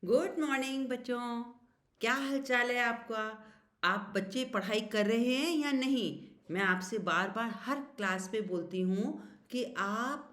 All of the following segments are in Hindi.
गुड मॉर्निंग बच्चों। क्या हाल चाल है आपका? आप बच्चे पढ़ाई कर रहे हैं या नहीं? मैं आपसे बार बार हर क्लास में बोलती हूँ कि आप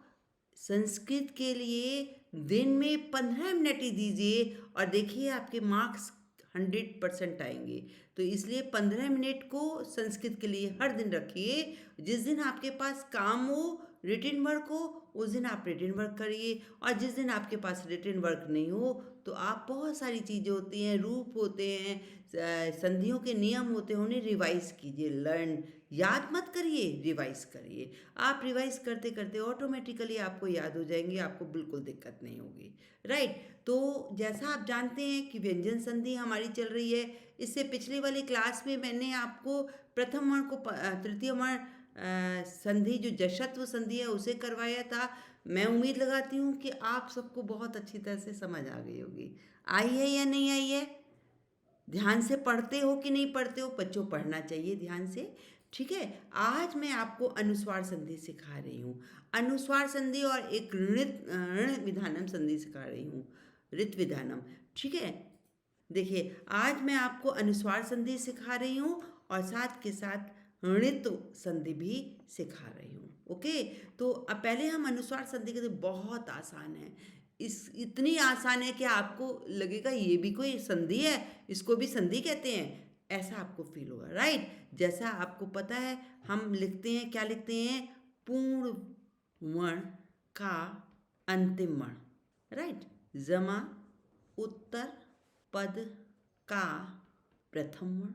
संस्कृत के लिए दिन में 15 मिनट ही दीजिए और देखिए आपके मार्क्स 100% आएंगे। तो इसलिए 15 मिनट को संस्कृत के लिए हर दिन रखिए। जिस दिन आपके पास काम हो, रिटन वर्क हो, उस दिन आप रिटन वर्क करिए। और जिस दिन आपके पास रिटन वर्क नहीं हो तो आप बहुत सारी चीज़ें होती हैं, रूप होते हैं, संधियों के नियम होते हैं, उन्हें रिवाइज कीजिए। लर्न, याद मत करिए, रिवाइज करिए। आप रिवाइज करते करते ऑटोमेटिकली आपको याद हो जाएंगे, आपको बिल्कुल दिक्कत नहीं होगी। राइट। तो जैसा आप जानते हैं कि व्यंजन संधि हमारी चल रही है। इससे पिछले वाली क्लास में मैंने आपको प्रथम वर्ण को तृतीय वर्ण संधि जो जशत्व संधि है उसे करवाया था। मैं उम्मीद लगाती हूँ कि आप सबको बहुत अच्छी तरह से समझ आ गई होगी। आई है या नहीं आई है? ध्यान से पढ़ते हो कि नहीं पढ़ते हो? बच्चों पढ़ना चाहिए ध्यान से। ठीक है। आज मैं आपको अनुस्वार संधि सिखा रही हूँ। अनुस्वार संधि और एक ऋण विधानम संधि सिखा रही हूँ। ऋत विधानम। ठीक है। देखिए, आज मैं आपको अनुस्वार संधि सिखा रही हूँ और साथ के साथ ऋतु संधि भी सिखा रही हूँ। ओके। तो अब पहले हम अनुस्वार संधि के, तो बहुत आसान है। इस इतनी आसान है कि आपको लगेगा ये भी कोई संधि है, इसको भी संधि कहते हैं, ऐसा आपको फील होगा। राइट। जैसा आपको पता है, हम लिखते हैं, क्या लिखते हैं? पूर्ण वर्ण का अंतिम वर्ण। राइट। जमा उत्तर पद का प्रथम वर्ण।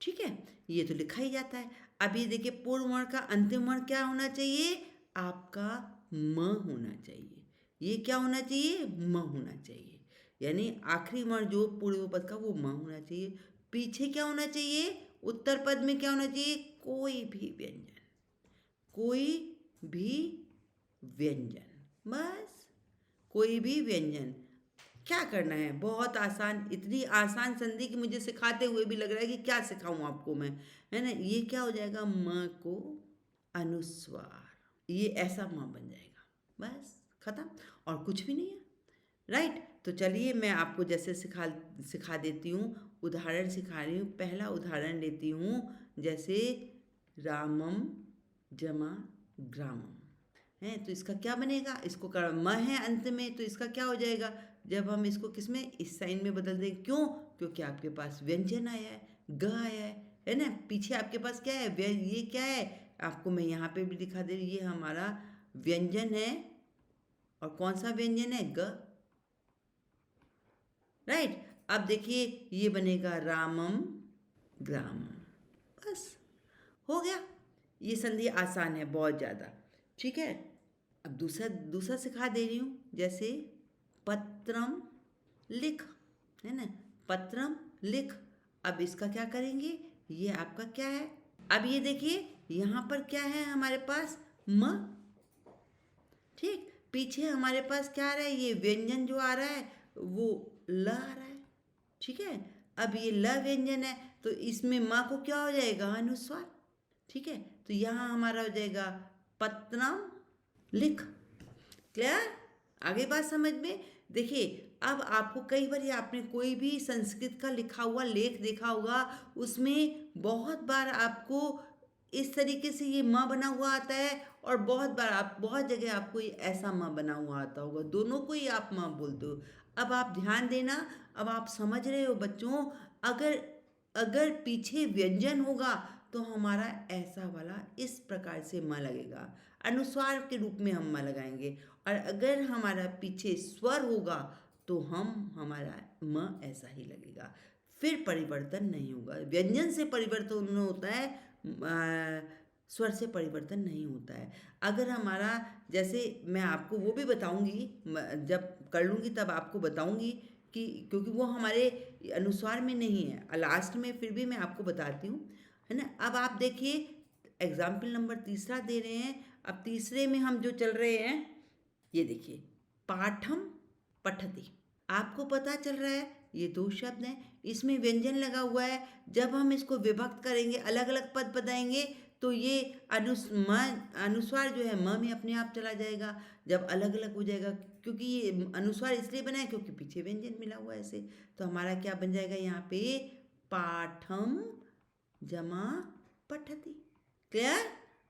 ठीक है। ये तो लिखा ही जाता है। अब ये देखिए, पूर्ण वर्ण का अंतिम वर्ण क्या होना चाहिए? आपका म होना चाहिए। ये क्या होना चाहिए? म होना चाहिए। यानी आखिरी वर्ण जो पूर्व पद का, वो म होना चाहिए। पीछे क्या होना चाहिए? उत्तर पद में क्या होना चाहिए? कोई भी व्यंजन, कोई भी व्यंजन, बस कोई भी व्यंजन। क्या करना है? बहुत आसान। इतनी आसान संधि कि मुझे सिखाते हुए भी लग रहा है कि क्या सिखाऊं आपको मैं, है ना? ये क्या हो जाएगा? म को अनुस्वार, ये ऐसा म बन जाएगा। बस खत्म, और कुछ भी नहीं है। राइट। तो चलिए मैं आपको जैसे सिखा सिखा देती हूँ, उदाहरण सिखा रही हूँ। पहला उदाहरण लेती हूँ, जैसे रामम जमा ग्रामम है, तो इसका क्या बनेगा? इसको कर म है अंत में, तो इसका क्या हो जाएगा? जब हम इसको किस में, इस साइन में बदल दें। क्यों? क्योंकि आपके पास व्यंजन आया है, ग आया है ना? पीछे आपके पास क्या है? ये क्या है? आपको मैं यहाँ पे भी दिखा दे रही, ये हमारा व्यंजन है। और कौन सा व्यंजन है? ग। राइट। अब देखिए, ये बनेगा रामम ग्रामम। बस हो गया। ये संधि आसान है बहुत ज़्यादा। ठीक है। अब दूसरा दूसरा सिखा दे रही हूँ, जैसे पत्रम लिख, है ना? पत्रम लिख। अब इसका क्या करेंगे? ये आपका क्या है? अब ये देखिए, यहाँ पर क्या है हमारे पास? म। ठीक। पीछे हमारे पास क्या आ रहा है? ये व्यंजन जो आ रहा है वो ल आ रहा है। ठीक है। अब ये ल व्यंजन है, तो इसमें माँ को क्या हो जाएगा? अनुस्वार। ठीक है। तो यहाँ हमारा हो जाएगा पत्रम लिख। क्लियर? आगे बात समझ में? देखिए, अब आपको कई बार आपने कोई भी संस्कृत का लिखा हुआ लेख देखा होगा, उसमें बहुत बार आपको इस तरीके से ये म बना हुआ आता है, और बहुत बार आप, बहुत जगह आपको ये ऐसा म बना हुआ आता होगा, दोनों को ही आप म बोलते हो। अब आप ध्यान देना, अब आप समझ रहे हो बच्चों। अगर अगर पीछे व्यंजन होगा तो हमारा ऐसा वाला इस प्रकार से म लगेगा, अनुस्वार के रूप में हम म लगाएंगे। और अगर हमारा पीछे स्वर होगा तो हम, हमारा म ऐसा ही लगेगा, फिर परिवर्तन नहीं होगा। व्यंजन से परिवर्तन होता है, स्वर से परिवर्तन नहीं होता है। अगर हमारा, जैसे मैं आपको वो भी बताऊंगी, जब कर लूँगी तब आपको बताऊंगी कि, क्योंकि वो हमारे अनुस्वार में नहीं है, लास्ट में, फिर भी मैं आपको बताती हूँ, है ना? अब आप देखिए, एग्जाम्पल नंबर तीसरा दे रहे हैं। अब तीसरे में हम जो चल रहे हैं, ये देखिए, पाठम पठति। आपको पता चल रहा है ये दो शब्द हैं, इसमें व्यंजन लगा हुआ है। जब हम इसको विभक्त करेंगे, अलग अलग पद बताएंगे, तो ये अनुस्वार जो है म में अपने आप चला जाएगा जब अलग अलग हो जाएगा, क्योंकि ये अनुस्वार इसलिए बना है क्योंकि पीछे व्यंजन मिला हुआ है ऐसे। तो हमारा क्या बन जाएगा यहाँ पे, पाठम जमा पठती। क्लियर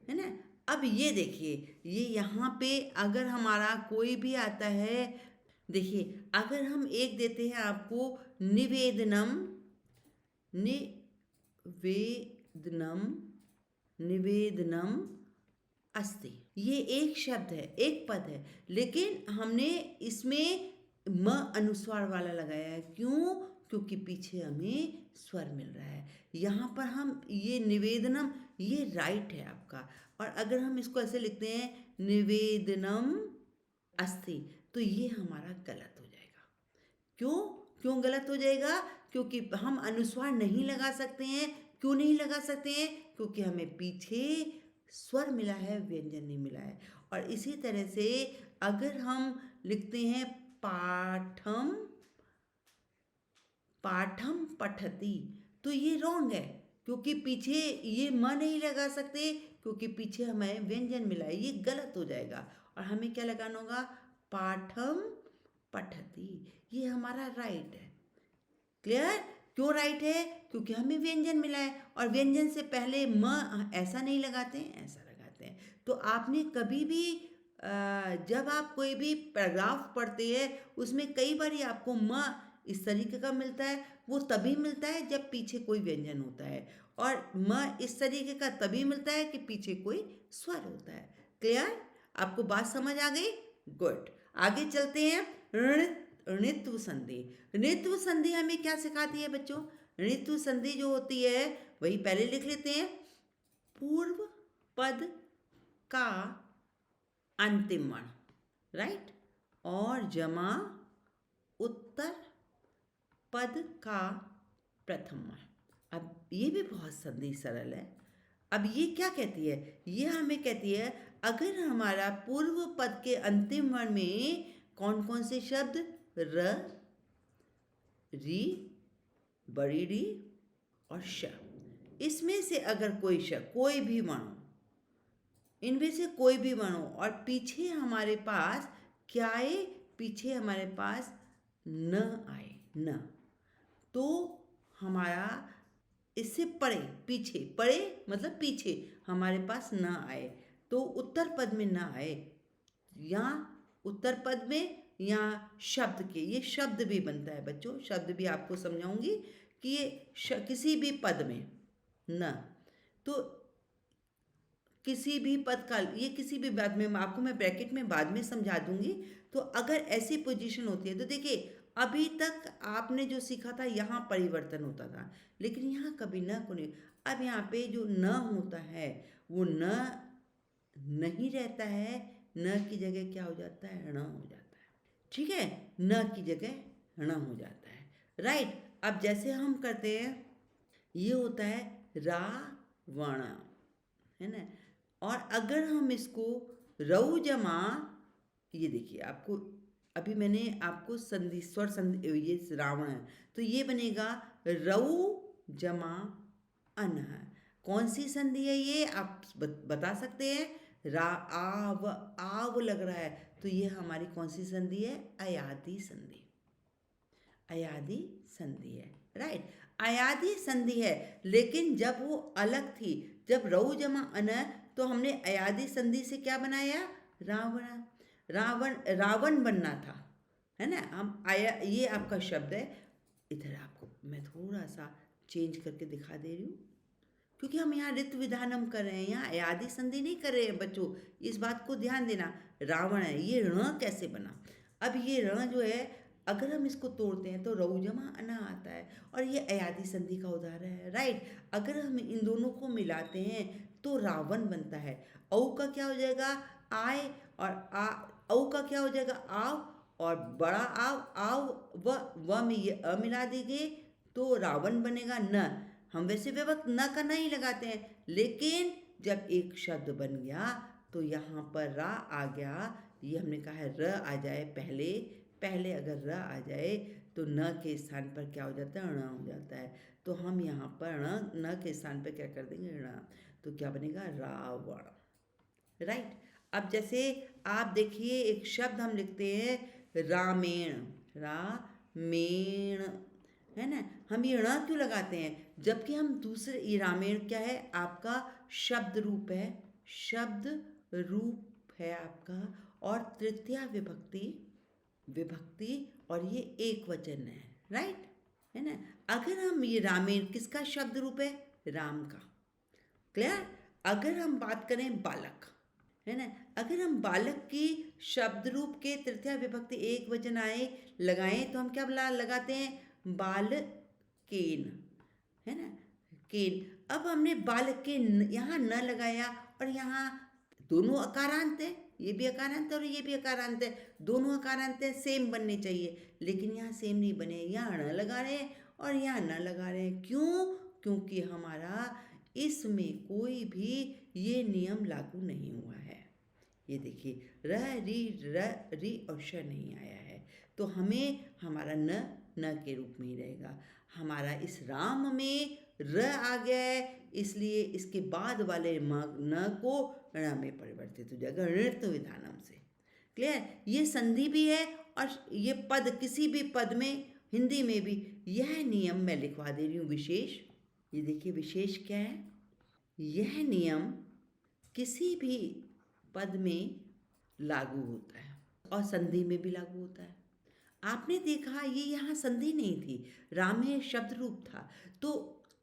है ना। अब ये देखिए, ये यहाँ पे अगर हमारा कोई भी आता है, देखिए अगर हम एक देते हैं आपको, निवेदनम, निवेदनम, निवेदनम अस्ति, ये एक शब्द है, एक पद है, लेकिन हमने इसमें म अनुस्वार वाला लगाया है। क्यों? क्योंकि पीछे हमें स्वर मिल रहा है। यहाँ पर हम ये निवेदनम, ये राइट है आपका। और अगर हम इसको ऐसे लिखते हैं निवेदनम अस्ति, तो ये हमारा गलत हो जाएगा। क्यों? क्यों गलत हो जाएगा? क्योंकि हम अनुस्वार नहीं लगा सकते हैं। क्यों नहीं लगा सकते हैं? क्योंकि हमें पीछे स्वर मिला है, व्यंजन नहीं मिला है। और इसी तरह से अगर हम लिखते हैं पाठम, पाठम पठती, तो ये रॉन्ग है, क्योंकि पीछे ये म नहीं लगा सकते, क्योंकि पीछे हमें व्यंजन मिला है, ये गलत हो जाएगा। और हमें क्या लगाना होगा, पाठम पठती, ये हमारा राइट है। क्लियर? क्यों राइट है? क्योंकि हमें व्यंजन मिला है, और व्यंजन से पहले म ऐसा नहीं लगाते हैं, ऐसा लगाते हैं। तो आपने कभी भी जब आप कोई भी पैराग्राफ पढ़ते हैं, उसमें कई बार आपको म इस तरीके का मिलता है, वो तभी मिलता है जब पीछे कोई व्यंजन होता है, और म इस तरीके का तभी मिलता है कि पीछे कोई स्वर होता है। क्लियर? आपको बात समझ आ गई? गुड। आगे चलते हैं। ऋत्व संधि। ऋत्व संधि हमें क्या सिखाती है बच्चों? ऋत्व संधि जो होती है, वही पहले लिख लेते हैं, पूर्व पद का अंतिम वर्ण, राइट, और जमा उत्तर पद का प्रथम वर्ण। अब ये भी बहुत संधि सरल है। अब ये क्या कहती है? ये हमें कहती है, अगर हमारा पूर्व पद के अंतिम वर्ण में कौन कौन से शब्द, र, री, बड़ी री और श, इसमें से अगर कोई कोई भी वर्ण हो, इनमें से कोई भी वर्ण हो, और पीछे हमारे पास क्या आए, पीछे हमारे पास न आए, न, तो हमारा इससे परे, पीछे, परे मतलब पीछे हमारे पास न आए, तो उत्तर पद में न आए, या उत्तर पद में, या शब्द के, ये शब्द भी बनता है बच्चों, शब्द भी आपको समझाऊंगी कि ये किसी भी पद में न, तो किसी भी पद का, ये किसी भी बात में, आपको मैं ब्रैकेट में बाद में समझा दूंगी। तो अगर ऐसी पोजीशन होती है, तो देखिए अभी तक आपने जो सीखा था यहाँ परिवर्तन होता था, लेकिन यहाँ कभी न को नहीं। अब यहाँ पे जो न होता है वो न नहीं रहता है, न की जगह क्या हो जाता है, ण हो जाता है। ठीक है, न की जगह ण हो जाता है, राइट। अब जैसे हम करते हैं, ये होता है रावण, है ना। और अगर हम इसको रऊ जमा, ये देखिए आपको अभी मैंने आपको संधि, स्वर संधि, ये रावण है, तो ये बनेगा रऊ जमा अन। कौन सी संधि है ये, आप बता सकते हैं? आव, आव लग रहा है, तो ये हमारी कौन सी संधि है? अयादी संधि, अयादी संधि है, राइट। अयादी संधि है, लेकिन जब वो अलग थी, जब रऊ जमा अन, तो हमने अयादी संधि से क्या बनाया? रावण, रावण, रावण बनना था, है ना। हम आया, ये आपका शब्द है। इधर आपको मैं थोड़ा सा चेंज करके दिखा दे रही हूँ, क्योंकि हम यहाँ ऋतु विधानम कर रहे हैं, यहाँ अयादी संधि नहीं कर रहे हैं बच्चों, इस बात को ध्यान देना। रावण है, ये ऋण कैसे बना? अब ये ऋण जो है, अगर हम इसको तोड़ते हैं तो रऊ जमा अना आता है, और ये अयादी संधि का उदाहरण है, राइट। अगर हम इन दोनों को मिलाते हैं तो रावण बनता है। औ का क्या हो जाएगा? आय, और औ का क्या हो जाएगा? आव, और बड़ा आव व में ये अ मिला दीजिए तो रावण बनेगा न। हम वैसे विभक्त न का नहीं लगाते हैं, लेकिन जब एक शब्द बन गया तो यहाँ पर रा आ गया, ये हमने कहा है र आ जाए पहले, पहले अगर र आ जाए तो न के स्थान पर क्या हो जाता है? ण हो जाता है। तो हम यहाँ पर न के स्थान पर क्या कर देंगे? ण। तो क्या बनेगा? रावण। राइट। अब जैसे आप देखिए एक शब्द हम लिखते हैं रामेण, रामेण, है ना? हम ये ण क्यों लगाते हैं? जबकि हम दूसरे, ये रामेण क्या है? आपका शब्द रूप है, शब्द रूप है आपका, और तृतीया विभक्ति, विभक्ति, और ये एक वचन है। राइट, है ना? अगर हम ये रामेण किसका शब्द रूप है? राम का। क्लियर? अगर हम बात करें बालक, है ना, अगर हम बालक की शब्द रूप के तृतीया विभक्ति एक वचन आए लगाएं तो हम क्या लगाते हैं? बालकेन, है ना, केन। अब हमने बालक के यहाँ न लगाया, और यहाँ दोनों अकारांत है, ये भी अकारांत है और ये भी अकारांत है, दोनों अकारांत है, सेम बनने चाहिए, लेकिन यहाँ सेम नहीं बने, यहाँ न लगा रहे हैं और यहाँ न लगा रहे हैं। क्यों? क्योंकि हमारा इसमें कोई भी ये नियम लागू नहीं हुआ है। ये देखिए र री और श नहीं आया है, तो हमें हमारा न के रूप में ही रहेगा। हमारा इस राम में र आ गया है, इसलिए इसके बाद वाले न को ण में परिवर्तित हो जाएगा, णत्व विधानम से। क्लियर? ये संधि भी है और ये पद, किसी भी पद में, हिंदी में भी यह नियम मैं लिखवा दे रही हूँ, विशेष। ये देखिए विशेष क्या है? यह नियम किसी भी पद में लागू होता है और संधि में भी लागू होता है। आपने देखा ये यहाँ संधि नहीं थी, रामे शब्द रूप था, तो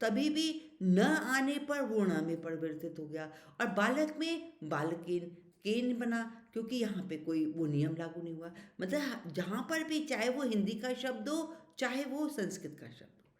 तभी भी न आने पर वो ण में परिवर्तित हो गया, और बालक में बालकेन, केन बना, क्योंकि यहाँ पे कोई वो नियम लागू नहीं हुआ। मतलब जहाँ पर भी, चाहे वो हिंदी का शब्द हो चाहे वो संस्कृत का शब्द हो,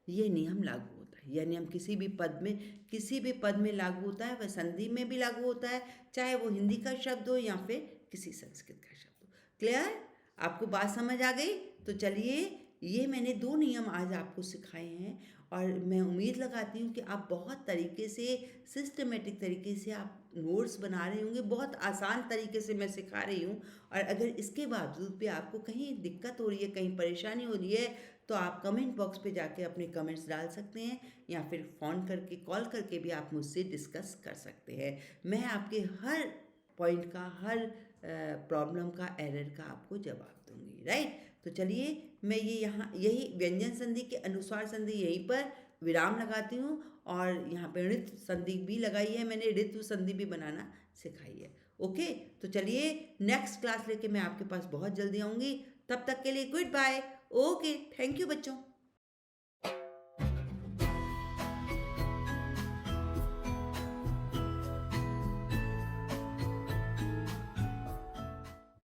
ये नियम लागू होता है। यह नियम किसी भी पद में, किसी भी पद में लागू होता है, वह संधि में भी लागू होता है, चाहे वो हिंदी का शब्द हो या फिर किसी संस्कृत का शब्द हो। क्लियर? आपको बात समझ आ गई? तो चलिए, ये मैंने 2 नियम आज आपको सिखाए हैं, और मैं उम्मीद लगाती हूँ कि आप बहुत तरीके से, सिस्टमेटिक तरीके से आप नोट्स बना रहे होंगे। बहुत आसान तरीके से मैं सिखा रही हूँ, और अगर इसके बावजूद भी आपको कहीं दिक्कत हो रही है, कहीं परेशानी हो रही है, तो आप कमेंट बॉक्स पे जाके अपने कमेंट्स डाल सकते हैं, या फिर फ़ोन करके, कॉल करके भी आप मुझसे डिस्कस कर सकते हैं। मैं आपके हर पॉइंट का, हर प्रॉब्लम का, एरर का आपको जवाब दूंगी। राइट? तो चलिए, मैं ये यहाँ यही व्यंजन संधि के अनुस्वार संधि यहीं पर विराम लगाती हूँ, और यहाँ पे ऋत्व संधि भी लगाई है मैंने, ऋत्व संधि भी बनाना सिखाई है। ओके, तो चलिए नेक्स्ट क्लास लेके मैं आपके पास बहुत जल्दी आऊँगी। तब तक के लिए good bye. Okay, thank you बच्चों।